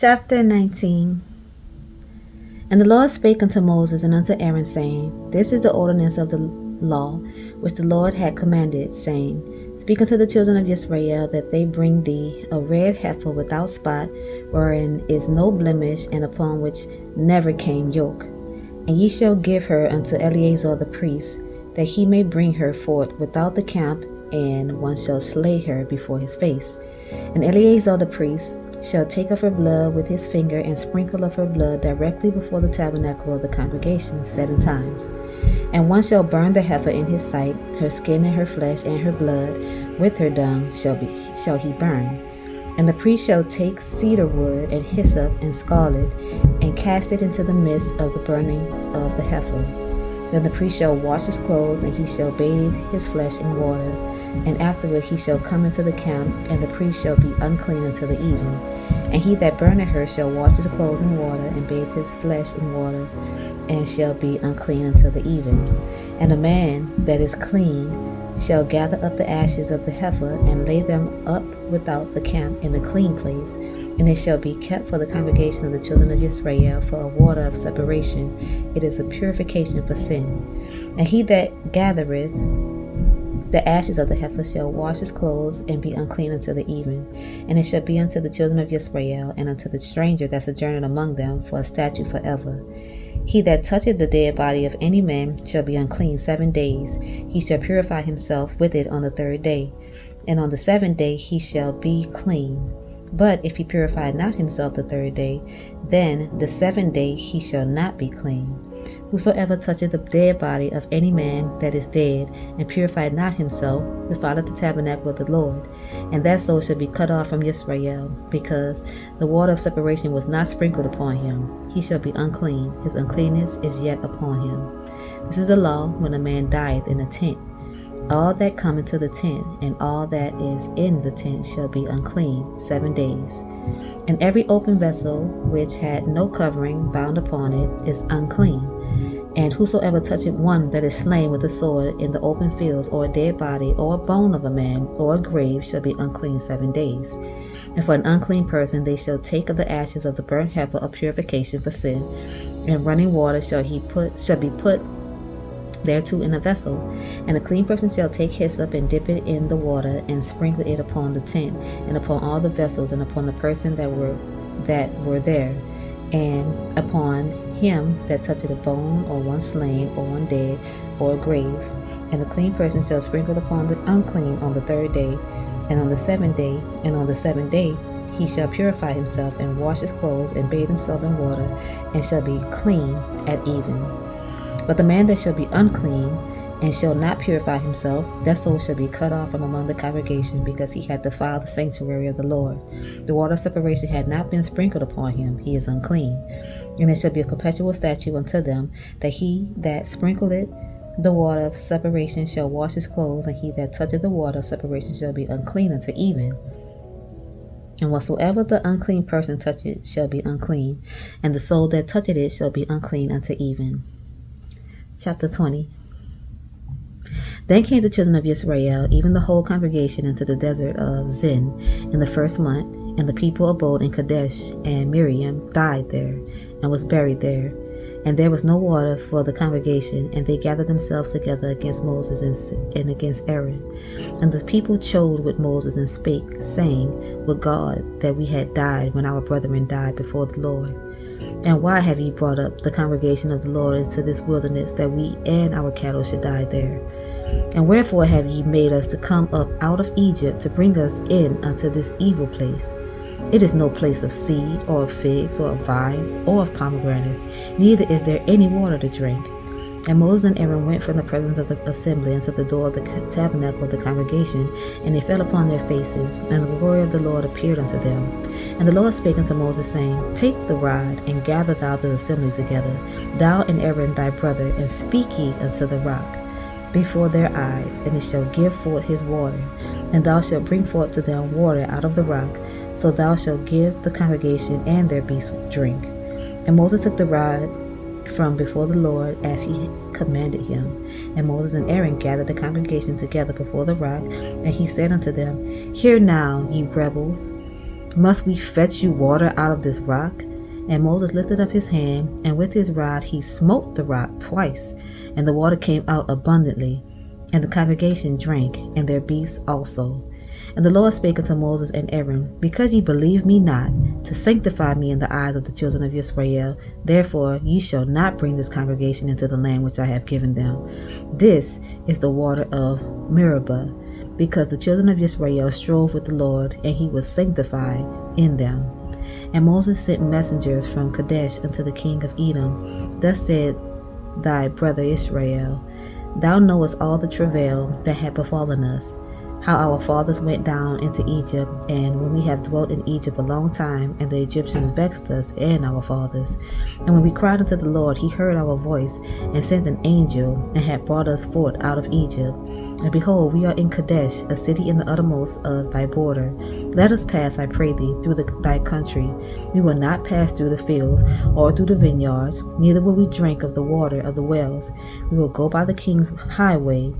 Chapter 19. And the Lord spake unto Moses and unto Aaron, saying, This is the ordinance of the law which the Lord had commanded, saying, Speak unto the children of Israel that they bring thee a red heifer without spot, wherein is no blemish, and upon which never came yoke. And ye shall give her unto Eleazar the priest, that he may bring her forth without the camp, and one shall slay her before his face. And Eleazar the priest shall take of her blood with his finger, and sprinkle of her blood directly before the tabernacle of the congregation 7 times. And one shall burn the heifer in his sight, her skin and her flesh and her blood, with her dung shall he burn. And the priest shall take cedar wood and hyssop and scarlet, and cast it into the midst of the burning of the heifer. Then the priest shall wash his clothes, and he shall bathe his flesh in water. And afterward he shall come into the camp, and the priest shall be unclean until the even. And he that burneth her shall wash his clothes in water, and bathe his flesh in water, and shall be unclean until the even. And a man that is clean shall gather up the ashes of the heifer, and lay them up without the camp in a clean place, and it shall be kept for the congregation of the children of Israel for a water of separation. It is a purification for sin. And he that gathereth the ashes of the heifer shall wash his clothes, and be unclean until the even. And it shall be unto the children of Israel, and unto the stranger that sojourneth among them, for a statute forever. He that toucheth the dead body of any man shall be unclean 7 days. He shall purify himself with it on the 3rd day. And on the 7th day he shall be clean. But if he purify not himself the 3rd day, then the 7th day he shall not be clean. Whosoever toucheth the dead body of any man that is dead, and purified not himself, defileth the tabernacle of the Lord, and that soul shall be cut off from Israel, because the water of separation was not sprinkled upon him. He shall be unclean, his uncleanness is yet upon him. This is the law when a man dieth in a tent. All that come into the tent, and all that is in the tent shall be unclean 7 days. And every open vessel which had no covering bound upon it is unclean. And whosoever toucheth one that is slain with a sword in the open fields, or a dead body, or a bone of a man, or a grave, shall be unclean 7 days. And for an unclean person they shall take of the ashes of the burnt heifer of purification for sin, and running water shall be put thereto in a vessel. And a clean person shall take hyssop, and dip it in the water, and sprinkle it upon the tent, and upon all the vessels, and upon the person that were there, and upon him that toucheth a bone, or one slain, or one dead, or a grave. And the clean person shall sprinkle upon the unclean on the 3rd day, and on the 7th day, and on the 7th day he shall purify himself, and wash his clothes, and bathe himself in water, and shall be clean at even. But the man that shall be unclean, and shall not purify himself, that soul shall be cut off from among the congregation, because he hath defiled the sanctuary of the Lord. The water of separation had not been sprinkled upon him, he is unclean. And it shall be a perpetual statute unto them, that he that sprinkleth the water of separation shall wash his clothes, and he that toucheth the water of separation shall be unclean unto even. And whatsoever the unclean person toucheth shall be unclean, and the soul that toucheth it shall be unclean unto even. Chapter 20. Then came the children of Israel, even the whole congregation, into the desert of Zin in the 1st month, and the people abode in Kadesh, and Miriam died there, and was buried there. And there was no water for the congregation, and they gathered themselves together against Moses and against Aaron. And the people chode with Moses, and spake, saying, Would God that we had died when our brethren died before the Lord. And why have ye brought up the congregation of the Lord into this wilderness, that we and our cattle should die there? And wherefore have ye made us to come up out of Egypt, to bring us in unto this evil place? It is no place of seed, or of figs, or of vines, or of pomegranates, neither is there any water to drink. And Moses and Aaron went from the presence of the assembly unto the door of the tabernacle of the congregation, and they fell upon their faces, and the glory of the Lord appeared unto them. And the Lord spake unto Moses, saying, Take the rod, and gather thou the assembly together, thou and Aaron thy brother, and speak ye unto the rock before their eyes, and it shall give forth his water. And thou shalt bring forth to them water out of the rock, so thou shalt give the congregation and their beasts drink. And Moses took the rod from before the Lord as he commanded him. And Moses and Aaron gathered the congregation together before the rock, and he said unto them, Hear now, ye rebels, Must we fetch you water out of this rock? And Moses lifted up his hand, and with his rod he smote the rock twice, and the water came out abundantly. And the congregation drank, and their beasts also. And the Lord spake unto Moses and Aaron, Because ye believe me not, to sanctify me in the eyes of the children of Israel, therefore ye shall not bring this congregation into the land which I have given them. This is the water of Meribah, because the children of Israel strove with the Lord, and he was sanctified in them. And Moses sent messengers from Kadesh unto the king of Edom. Thus said thy brother Israel, Thou knowest all the travail that had befallen us, how our fathers went down into Egypt, and when we have dwelt in Egypt a long time, and the Egyptians vexed us and our fathers. And when we cried unto the Lord, he heard our voice, and sent an angel, and had brought us forth out of Egypt. And behold, we are in Kadesh, a city in the uttermost of thy border. Let us pass, I pray thee, through thy country. We will not pass through the fields, or through the vineyards, neither will we drink of the water of the wells. We will go by the king's highway.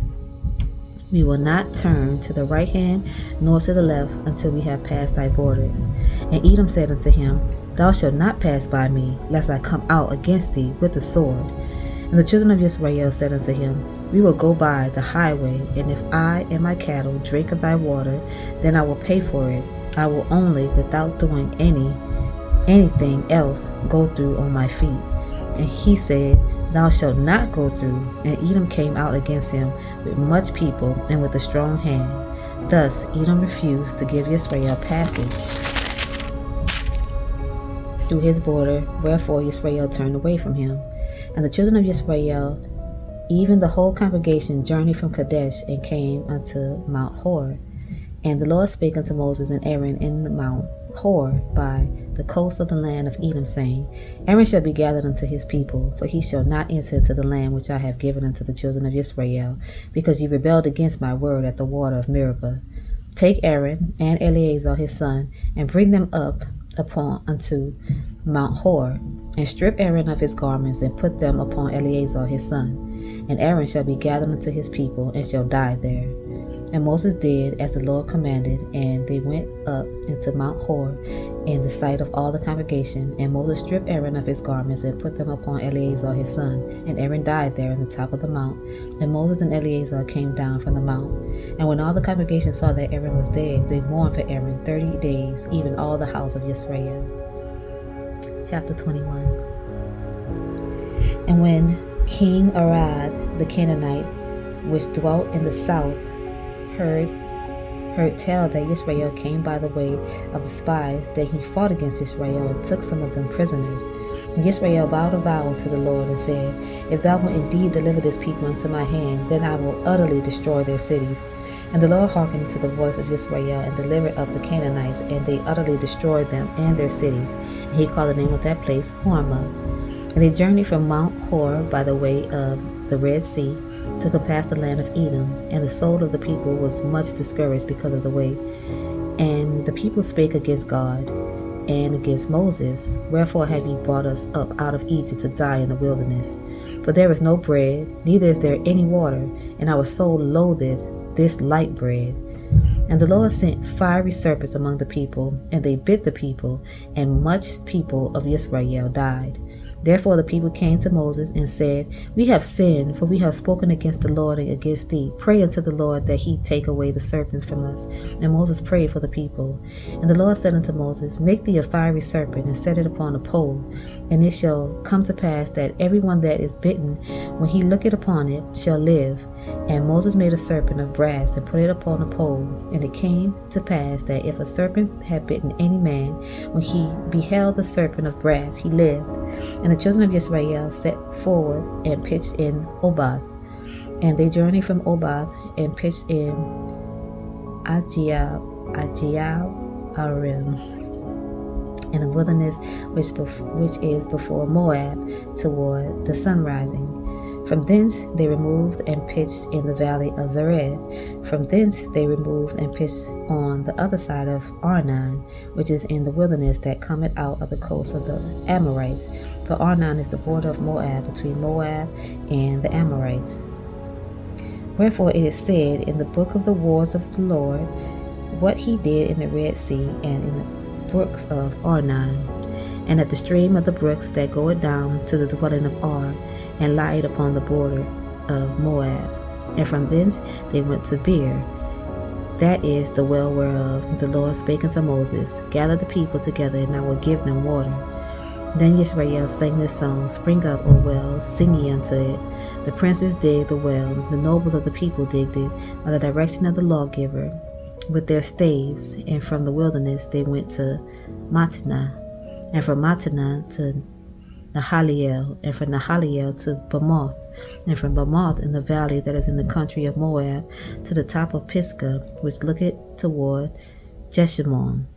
We will not turn to the right hand, nor to the left, until we have passed thy borders. And Edom said unto him, Thou shalt not pass by me, lest I come out against thee with the sword. And the children of Israel said unto him, We will go by the highway, and if I and my cattle drink of thy water, then I will pay for it. I will only, without doing anything else, go through on my feet. And he said, Thou shalt not go through. And Edom came out against him with much people and with a strong hand. Thus Edom refused to give Israel passage through his border, wherefore Israel turned away from him. And the children of Israel, even the whole congregation, journeyed from Kadesh and came unto Mount Hor. And the Lord spake unto Moses and Aaron in the Mount Hor by the coast of the land of Edom, saying, Aaron shall be gathered unto his people, for he shall not enter into the land which I have given unto the children of Israel, because ye rebelled against my word at the water of Meribah. Take Aaron and Eleazar his son, and bring them up upon unto Mount Hor, and strip Aaron of his garments, and put them upon Eleazar his son. And Aaron shall be gathered unto his people, and shall die there. And Moses did as the Lord commanded, and they went up into Mount Hor in the sight of all the congregation. And Moses stripped Aaron of his garments, and put them upon Eleazar his son. And Aaron died there in the top of the mount. And Moses and Eleazar came down from the mount. And when all the congregation saw that Aaron was dead, they mourned for Aaron 30 days, even all the house of Israel. Chapter 21. And when King Arad the Canaanite, which dwelt in the south, heard tell that Israel came by the way of the spies, that he fought against Israel and took some of them prisoners. And Israel vowed a vow unto the Lord and said, If thou wilt indeed deliver this people into my hand, then I will utterly destroy their cities. And the Lord hearkened to the voice of Israel, and delivered up the Canaanites, and they utterly destroyed them and their cities. And he called the name of that place Hormah. And they journeyed from Mount Hor by the way of the Red Sea, to compass the land of Edom, and the soul of the people was much discouraged because of the way. And the people spake against God and against Moses, Wherefore have ye brought us up out of Egypt to die in the wilderness? For there is no bread, neither is there any water, and our soul loatheth this light bread. And the Lord sent fiery serpents among the people, and they bit the people, and much people of Israel died. Therefore the people came to Moses and said, We have sinned, for we have spoken against the Lord and against thee. Pray unto the Lord that he take away the serpents from us. And Moses prayed for the people. And the Lord said unto Moses, Make thee a fiery serpent, and set it upon a pole. And it shall come to pass that every one that is bitten, when he looketh upon it, shall live. And Moses made a serpent of brass, and put it upon a pole. And it came to pass that if a serpent had bitten any man, when he beheld the serpent of brass, he lived. And the children of Israel set forward and pitched in Obath. And they journeyed from Obath and pitched in Arim, in the wilderness which is before Moab, toward the sunrising. From thence they removed and pitched in the valley of Zered. From thence they removed and pitched on the other side of Arnon, which is in the wilderness that cometh out of the coast of the Amorites. For Arnon is the border of Moab, between Moab and the Amorites. Wherefore it is said in the book of the wars of the Lord, what he did in the Red Sea and in the brooks of Arnon, and at the stream of the brooks that goeth down to the dwelling of Ar, and lied upon the border of Moab. And from thence they went to Beer, that is the well whereof the Lord spake unto Moses, Gather the people together, and I will give them water. Then Yisrael sang this song, Spring up, O wells, sing ye unto it. The princes digged the well, the nobles of the people digged it, by the direction of the lawgiver, with their staves. And from the wilderness they went to Mattanah, and from Mattanah to Nahaliel, and from Nahaliel to Bamoth, and from Bamoth in the valley that is in the country of Moab, to the top of Pisgah, which looketh toward Jeshimon.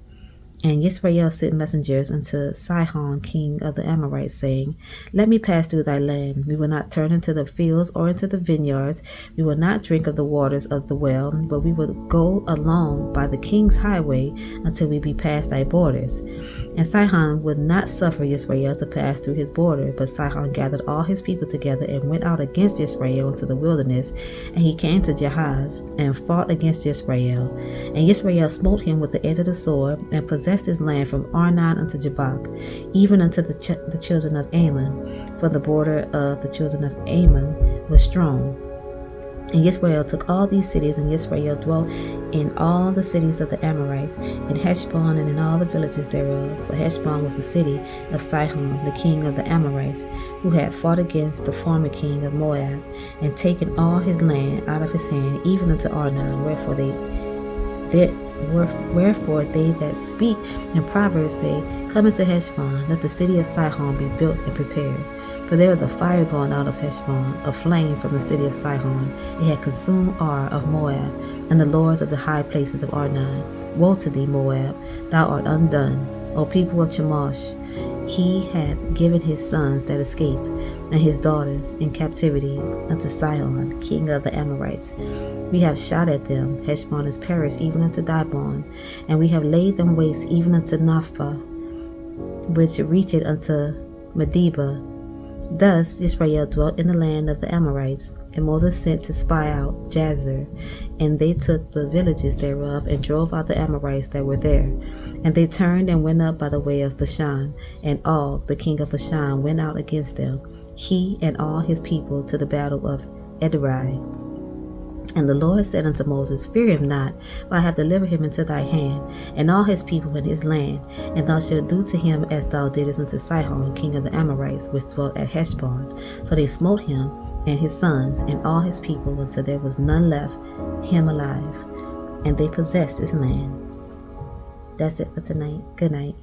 And Yisrael sent messengers unto Sihon, king of the Amorites, saying, Let me pass through thy land. We will not turn into the fields or into the vineyards. We will not drink of the waters of the well, but we will go along by the king's highway until we be past thy borders. And Sihon would not suffer Yisrael to pass through his border, but Sihon gathered all his people together and went out against Yisrael into the wilderness. And he came to Jahaz and fought against Yisrael. And Yisrael smote him with the edge of the sword, and possessed his land from Arnon unto Jabbok, even unto the children of Ammon, for the border of the children of Ammon was strong. And Yisrael took all these cities, and Yisrael dwelt in all the cities of the Amorites, in Heshbon and in all the villages thereof. For Heshbon was the city of Sihon, the king of the Amorites, who had fought against the former king of Moab, and taken all his land out of his hand, even unto Arnon. Wherefore they that speak in Proverbs say, Come into Heshbon, let the city of Sihon be built and prepared. For there is a fire going out of Heshbon, a flame from the city of Sihon. It had consumed Ar of Moab, and the lords of the high places of Arnon. Woe to thee, Moab, thou art undone, O people of Chemosh. He hath given his sons that escaped, and his daughters in captivity unto Sihon, king of the Amorites. We have shot at them. Heshbon is perished even unto Dibon, and we have laid them waste even unto Naphtha, which reacheth unto Medeba. Thus Israel dwelt in the land of the Amorites, and Moses sent to spy out Jazer, and they took the villages thereof, and drove out the Amorites that were there. And they turned and went up by the way of Bashan, and Og, the king of Bashan, went out against them, he and all his people, to the battle of Edrei. And the Lord said unto Moses, Fear him not, for I have delivered him into thy hand, and all his people in his land, and thou shalt do to him as thou didst unto Sihon, king of the Amorites, which dwelt at Heshbon. So they smote him and his sons and all his people until there was none left him alive, and they possessed his land. That's it for tonight. Good night.